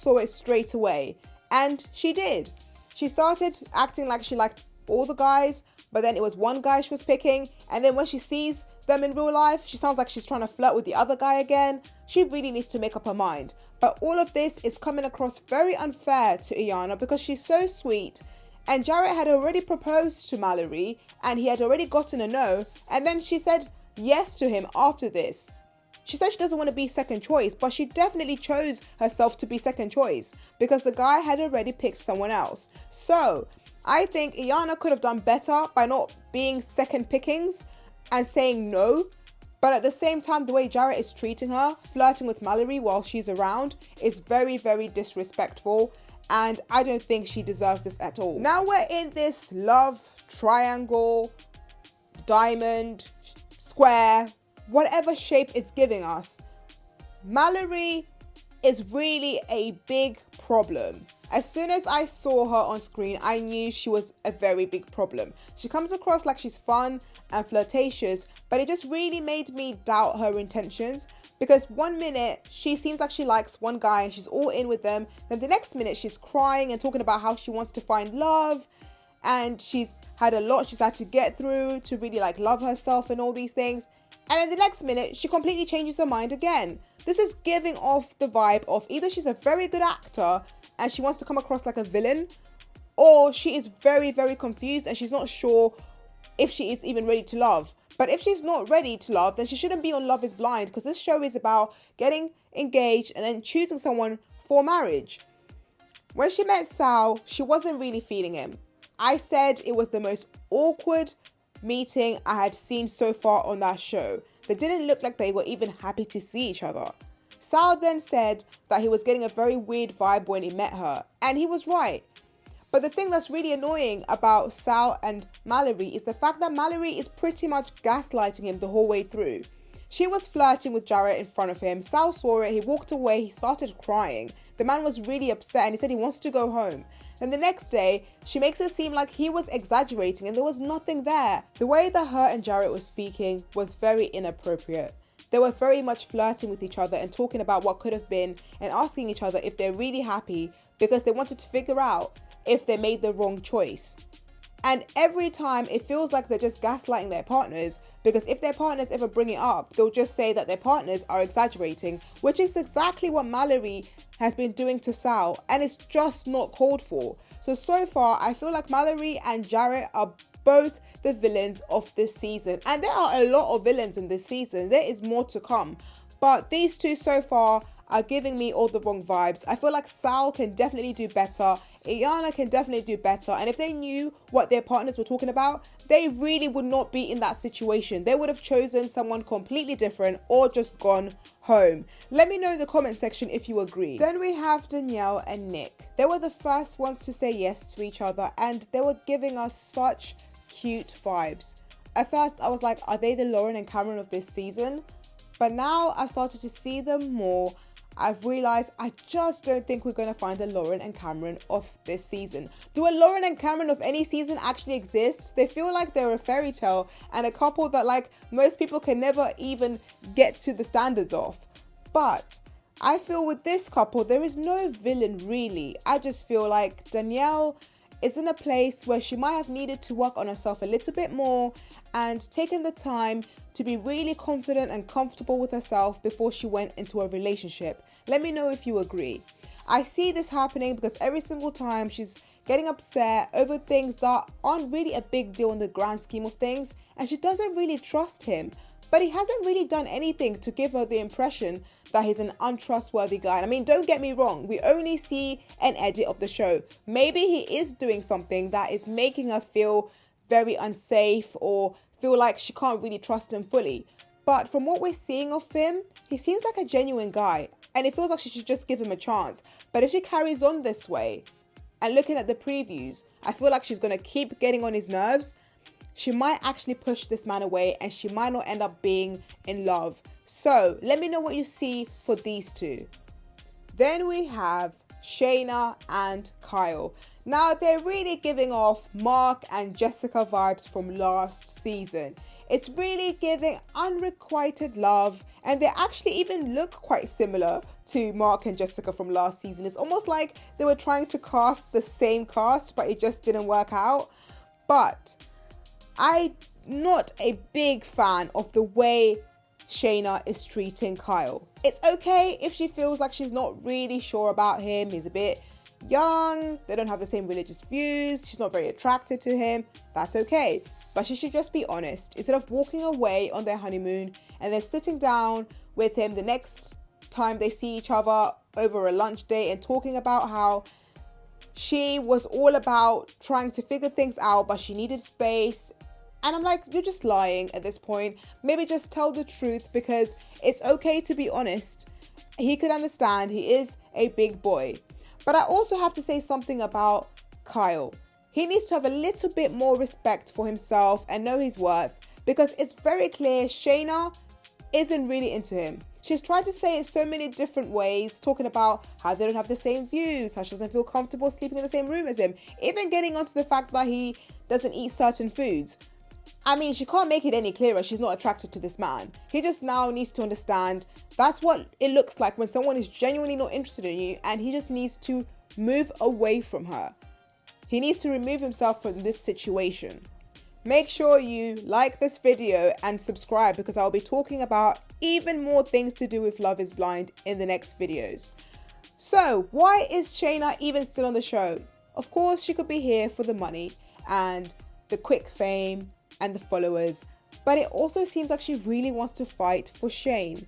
saw it straight away. And she did. She started acting like she liked all the guys, but then it was one guy she was picking. And then when she sees them in real life, she sounds like she's trying to flirt with the other guy again. She really needs to make up her mind. But all of this is coming across very unfair to Iyanna because she's so sweet. And Jarrett had already proposed to Mallory and he had already gotten a no. And then she said yes to him after this. She said she doesn't want to be second choice, but she definitely chose herself to be second choice because the guy had already picked someone else. So I think Iyanna could have done better by not being second pickings and saying no. But at the same time, the way Jarrett is treating her, flirting with Mallory while she's around, is very, very disrespectful. And I don't think she deserves this at all. Now we're in this love triangle, diamond, square, whatever shape it's giving us. Mallory is really a big problem. As soon as I saw her on screen, I knew she was a very big problem. She comes across like she's fun and flirtatious, but it just really made me doubt her intentions because one minute she seems like she likes one guy and she's all in with them. Then the next minute she's crying and talking about how she wants to find love and she's had a lot she's had to get through to really like love herself and all these things. And then the next minute, she completely changes her mind again. This is giving off the vibe of either she's a very good actor and she wants to come across like a villain, or she is very, very confused and she's not sure if she is even ready to love. But if she's not ready to love, then she shouldn't be on Love is Blind because this show is about getting engaged and then choosing someone for marriage. When she met Sal, she wasn't really feeling him. I said it was the most awkward meeting I had seen so far on that show. They didn't look like they were even happy to see each other. Sal then said that he was getting a very weird vibe when he met her, and he was right. But the thing that's really annoying about Sal and Mallory is the fact that Mallory is pretty much gaslighting him the whole way through. She was flirting with Jarrett in front of him. Sal saw it, he walked away, he started crying. The man was really upset and he said he wants to go home. And the next day, she makes it seem like he was exaggerating and there was nothing there. The way that her and Jarrett were speaking was very inappropriate. They were very much flirting with each other and talking about what could have been and asking each other if they're really happy because they wanted to figure out if they made the wrong choice. And every time it feels like they're just gaslighting their partners because if their partners ever bring it up, they'll just say that their partners are exaggerating, which is exactly what Mallory has been doing to Sal, and it's just not called for. So far, I feel like Mallory and Jarrett are both the villains of this season. And there are a lot of villains in this season. There is more to come. But these two so far are giving me all the wrong vibes. I feel like Sal can definitely do better. Iyanna can definitely do better. And if they knew what their partners were talking about, they really would not be in that situation. They would have chosen someone completely different or just gone home. Let me know in the comment section if you agree. Then we have Danielle and Nick. They were the first ones to say yes to each other and they were giving us such cute vibes. At first I was like, are they the Lauren and Cameron of this season? But now I've started to see them more. I've realised I just don't think we're going to find a Lauren and Cameron of this season. Do a Lauren and Cameron of any season actually exist? They feel like they're a fairy tale and a couple that like most people can never even get to the standards of. But I feel with this couple, there is no villain really. I just feel like Danielle is in a place where she might have needed to work on herself a little bit more and taken the time to be really confident and comfortable with herself before she went into a relationship. Let me know if you agree. I see this happening because every single time she's getting upset over things that aren't really a big deal in the grand scheme of things, and she doesn't really trust him. But he hasn't really done anything to give her the impression that he's an untrustworthy guy. I mean, don't get me wrong, we only see an edit of the show. Maybe he is doing something that is making her feel very unsafe or feel like she can't really trust him fully. But from what we're seeing of him, he seems like a genuine guy and it feels like she should just give him a chance. But if she carries on this way, and looking at the previews, I feel like she's going to keep getting on his nerves. She might actually push this man away and she might not end up being in love. So let me know what you see for these two. Then we have Shayna and Kyle. Now they're really giving off Mark and Jessica vibes from last season. It's really giving unrequited love, and they actually even look quite similar to Mark and Jessica from last season. It's almost like they were trying to cast the same cast, but it just didn't work out. But I'm not a big fan of the way Shayna is treating Kyle. It's okay if she feels like she's not really sure about him. He's a bit young, they don't have the same religious views, she's not very attracted to him. That's okay. But she should just be honest. Instead of walking away on their honeymoon and then sitting down with him the next time they see each other over a lunch date and talking about how she was all about trying to figure things out, but she needed space. And I'm like, you're just lying at this point. Maybe just tell the truth, because it's okay to be honest. He could understand. He is a big boy. But I also have to say something about Kyle. He needs to have a little bit more respect for himself and know his worth, because it's very clear Shayna isn't really into him. She's tried to say it so many different ways, talking about how they don't have the same views, how she doesn't feel comfortable sleeping in the same room as him, even getting onto the fact that he doesn't eat certain foods. I mean, she can't make it any clearer. She's not attracted to this man. He just now needs to understand that's what it looks like when someone is genuinely not interested in you, and he just needs to move away from her. He needs to remove himself from this situation. Make sure you like this video and subscribe, because I'll be talking about even more things to do with Love is Blind in the next videos. So, why is Shayna even still on the show? Of course, she could be here for the money and the quick fame and the followers, but it also seems like she really wants to fight for Shane.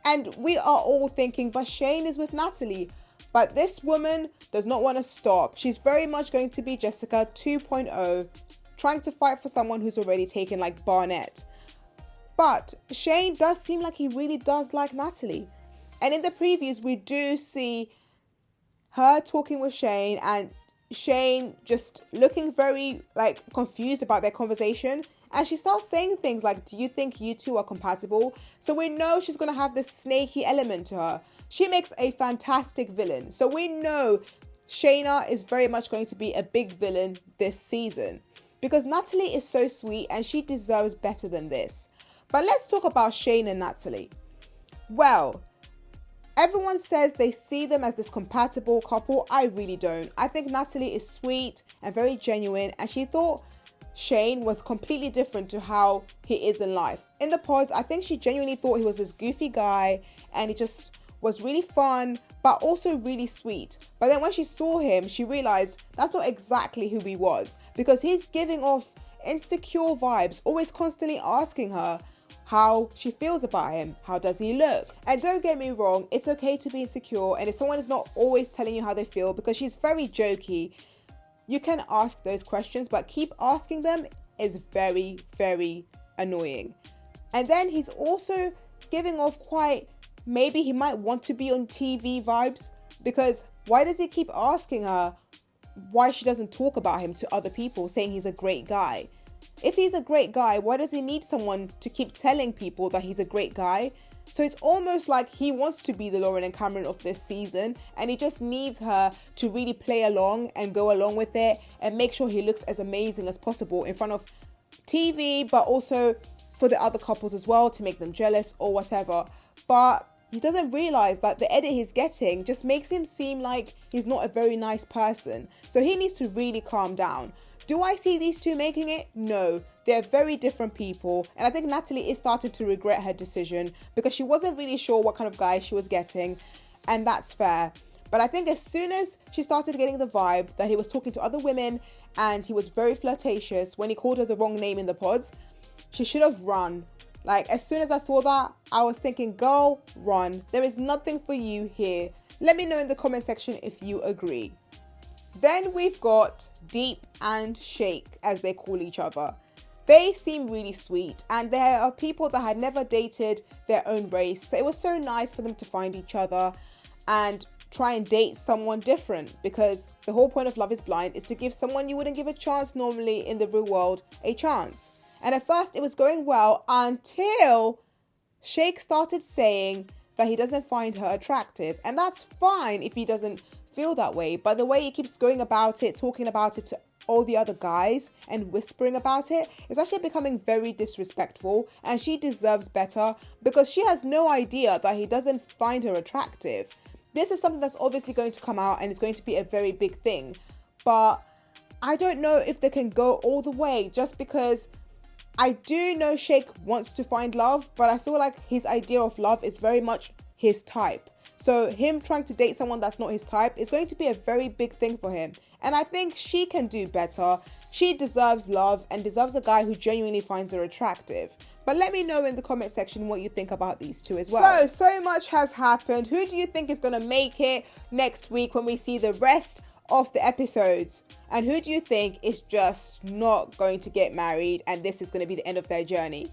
And we are all thinking, but Shane is with Natalie. But this woman does not want to stop. She's very much going to be Jessica 2.0, trying to fight for someone who's already taken like Barnett. But Shane does seem like he really does like Natalie. And in the previews, we do see her talking with Shane, and Shane just looking very like confused about their conversation. And she starts saying things like, do you think you two are compatible? So we know she's going to have this snaky element to her. She makes a fantastic villain. So we know Shayna is very much going to be a big villain this season, because Natalie is so sweet and she deserves better than this. But let's talk about Shane and Natalie. Well, everyone says they see them as this compatible couple. I really don't. I think Natalie is sweet and very genuine, and she thought Shane was completely different to how he is in life. In the pods, I think she genuinely thought he was this goofy guy, and he just was really fun, but also really sweet. But then when she saw him, she realized that's not exactly who he was, because he's giving off insecure vibes, always constantly asking her how she feels about him. How does he look? And don't get me wrong, it's okay to be insecure, and if someone is not always telling you how they feel, because she's very jokey, you can ask those questions, but keep asking them is very, very annoying. And then he's also giving off quite, maybe he might want to be on TV vibes, because why does he keep asking her why she doesn't talk about him to other people, saying he's a great guy? If he's a great guy, why does he need someone to keep telling people that he's a great guy? So it's almost like he wants to be the Lauren and Cameron of this season, and he just needs her to really play along and go along with it and make sure he looks as amazing as possible in front of TV, but also for the other couples as well, to make them jealous or whatever. But he doesn't realize that the edit he's getting just makes him seem like he's not a very nice person. So he needs to really calm down. Do I see these two making it? No, they're very different people. And I think Natalie is starting to regret her decision, because she wasn't really sure what kind of guy she was getting. And that's fair. But I think as soon as she started getting the vibe that he was talking to other women and he was very flirtatious when he called her the wrong name in the pods, she should have run. Like, as soon as I saw that, I was thinking, girl, run. There is nothing for you here. Let me know in the comment section if you agree. Then we've got Deep and Shake, as they call each other. They seem really sweet, and there are people that had never dated their own race. So it was so nice for them to find each other and try and date someone different, because the whole point of Love is Blind is to give someone you wouldn't give a chance normally in the real world a chance. And at first it was going well until Shake started saying that he doesn't find her attractive. And that's fine if he doesn't feel that way. But the way he keeps going about it, talking about it to all the other guys and whispering about it is actually becoming very disrespectful, and she deserves better because she has no idea that he doesn't find her attractive. This is something that's obviously going to come out and it's going to be a very big thing, but I don't know if they can go all the way, just because I do know Shake wants to find love, but I feel like his idea of love is very much his type. So him trying to date someone that's not his type is going to be a very big thing for him. And I think she can do better. She deserves love and deserves a guy who genuinely finds her attractive. But let me know in the comment section what you think about these two as well. So much has happened. Who do you think is going to make it next week when we see the rest of the episodes? And who do you think is just not going to get married and this is going to be the end of their journey?